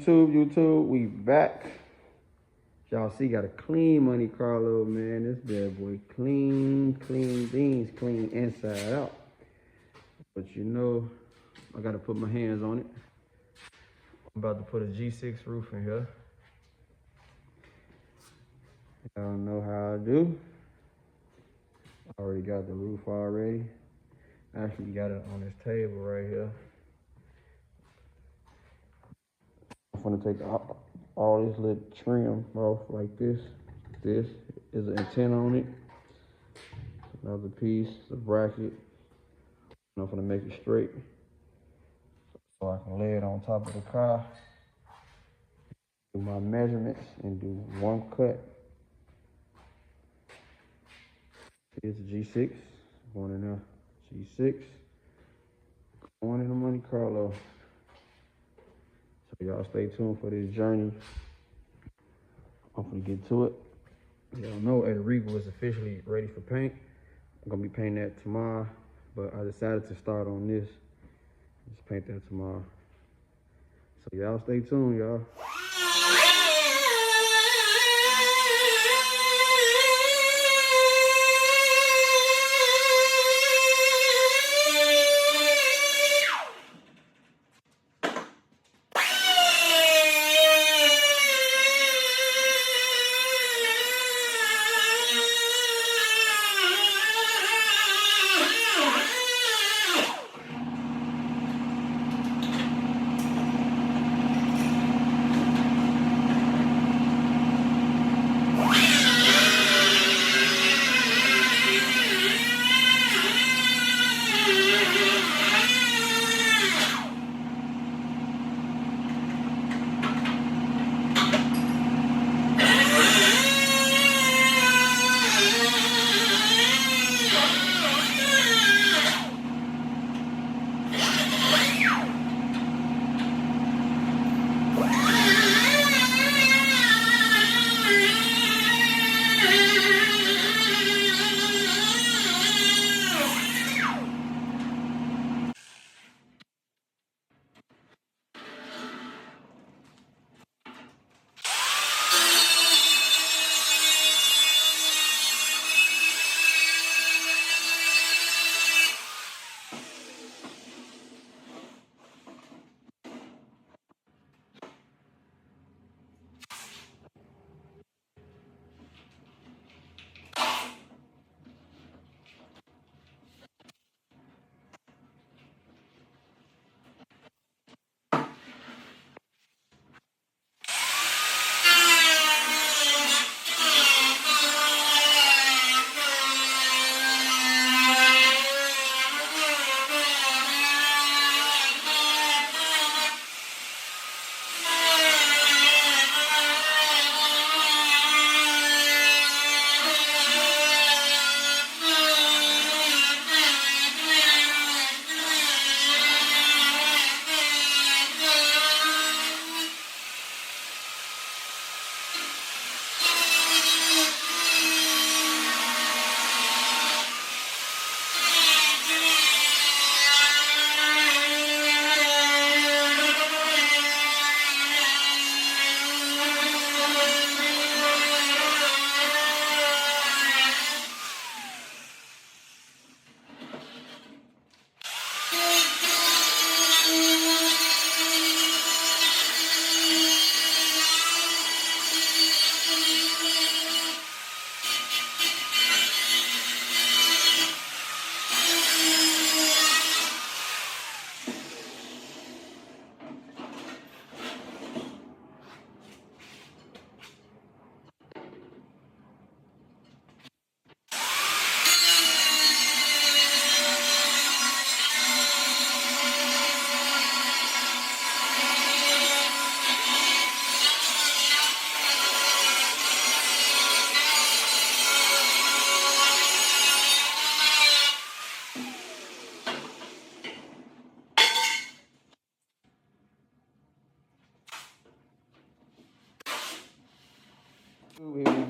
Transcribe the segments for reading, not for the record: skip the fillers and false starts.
YouTube, we back. Y'all see, got a clean Monte Carlo, man. This bad boy clean beans, clean inside out. But you know, I gotta put my hands on it. I'm about to put a G6 roof in here. Y'all know how I do. I already got the roof already. Actually got it on this table right here. I'm gonna take all this little trim off like this. This is an antenna on it. Another piece, a bracket. I'm gonna make it straight so I can lay it on top of the car. Do my measurements and do one cut. Here's the G6 going in there. G6 going in the Monte Carlo. So y'all stay tuned for this journey. I'm gonna get to it. Y'all know El Regal is officially ready for paint. I'm gonna be painting that tomorrow, but I decided to start on this. Just paint that tomorrow. So y'all stay tuned, y'all.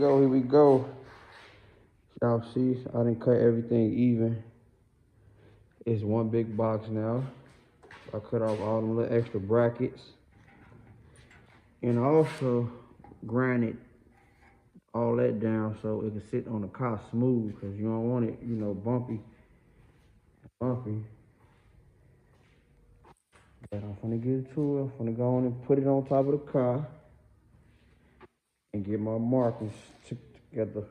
Here we go. Y'all see, I done cut everything even. It's one big box now. I cut off all them little extra brackets. And I also grinded all that down so it can sit on the car smooth, because you don't want it, you know, bumpy. But I'm gonna get to it. I'm gonna go on and put it on top of the car and get my markings together.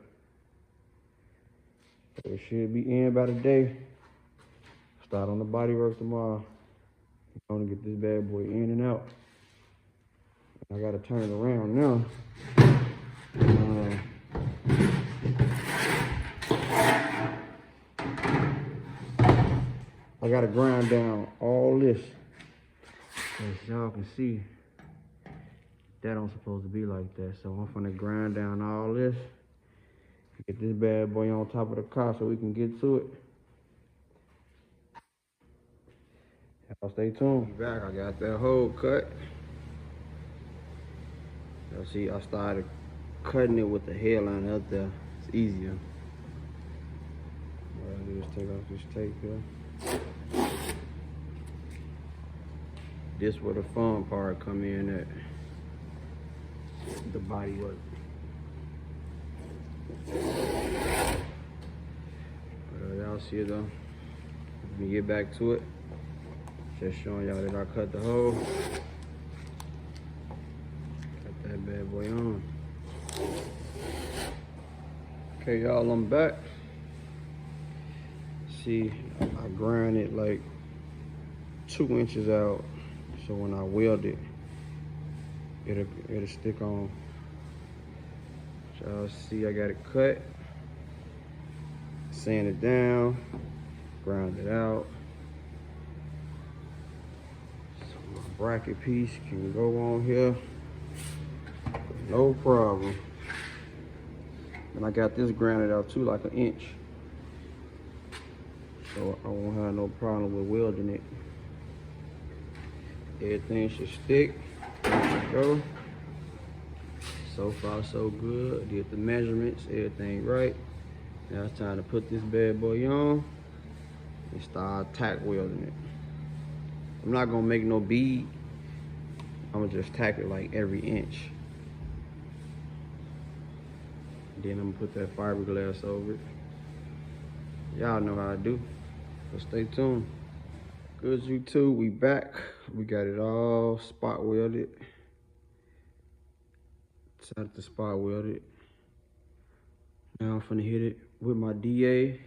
It should be in by the day. Start on the body work tomorrow. I'm gonna get this bad boy in and out. I gotta turn it around now. I gotta grind down all this. As y'all can see, that don't supposed to be like that. So I'm gonna grind down all this. Get this bad boy on top of the car so we can get to it. Y'all stay tuned. Back, I got that hole cut. Y'all see, I started cutting it with the hairline up there. It's easier. What I do is take off this tape here. This where the fun part come in at. The body work. Y'all see it though. Let me get back to it. Just showing y'all that I cut the hole. Cut that bad boy on. Okay, y'all, I'm back. See, I grind it like 2 inches out, so when I weld it, it'll stick on. So y'all see, I got it cut, sand it down, grind it out. So my bracket piece can go on here, no problem. And I got this grounded out too, like 1 inch. So I won't have no problem with welding it. Everything should stick. There we go. So far, so good. Did the measurements, everything right. Now it's time to put this bad boy on and start tack welding it. I'm not gonna make no bead. I'm gonna just tack it like every inch. Then I'm gonna put that fiberglass over it. Y'all know how I do, so stay tuned. Good YouTube, we back. We got it all spot welded. Decided to spot weld it. Now I'm finna hit it with my DA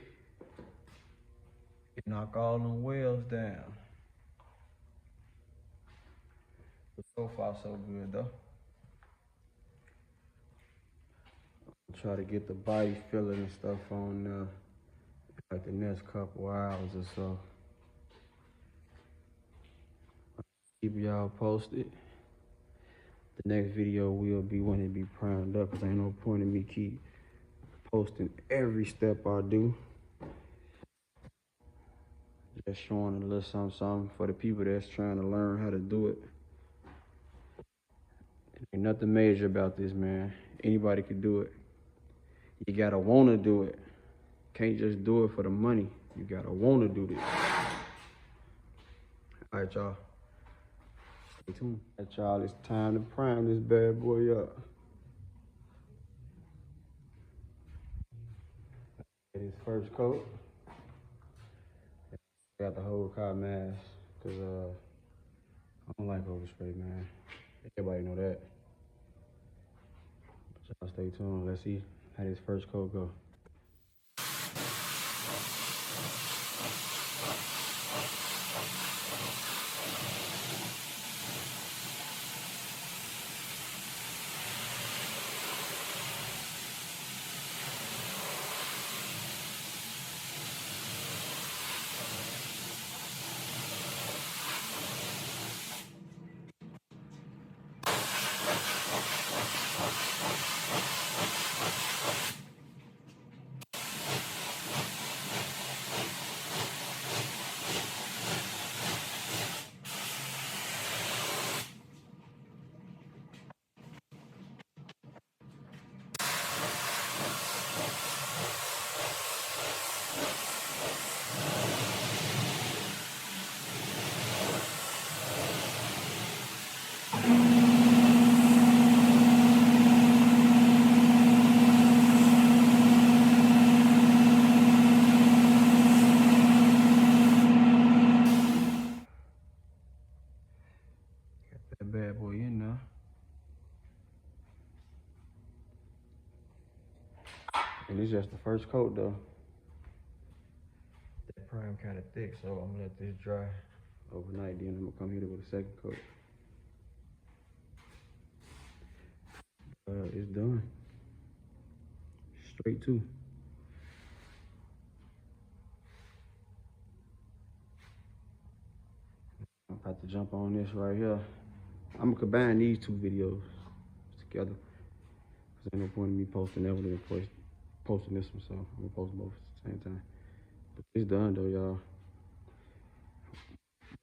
and knock all them welds down. But so far so good though. Try to get the body filling and stuff on like the next couple hours or so. Keep y'all posted. The next video will be when it be primed up, because ain't no point in me keep posting every step I do. Just showing a little something for the people that's trying to learn how to do it. Ain't nothing major about this, man. Anybody can do it. You gotta wanna do it. Can't just do it for the money. You gotta wanna do this. All right, y'all. Stay tuned. All right, y'all, it's time to prime this bad boy up. Get his first coat. Got the whole car mask, cause I don't like overspray, man. Everybody know that. So y'all stay tuned. Let's see how this first coat go. in now. And it's just the first coat though. That prime kind of thick, so I'm gonna let this dry overnight, then I'm gonna come hit it with a second coat. It's done. Straight to. I'm about to jump on this right here. I'm gonna combine these two videos together. Cause ain't no point in me posting that one and posting this one, so I'm gonna post both at the same time. But it's done though, y'all.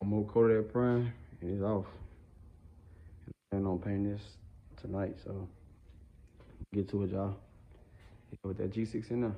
I'm gonna coat that prime and it's off. I plan on painting this tonight, so get to it, y'all. With that G6 in there.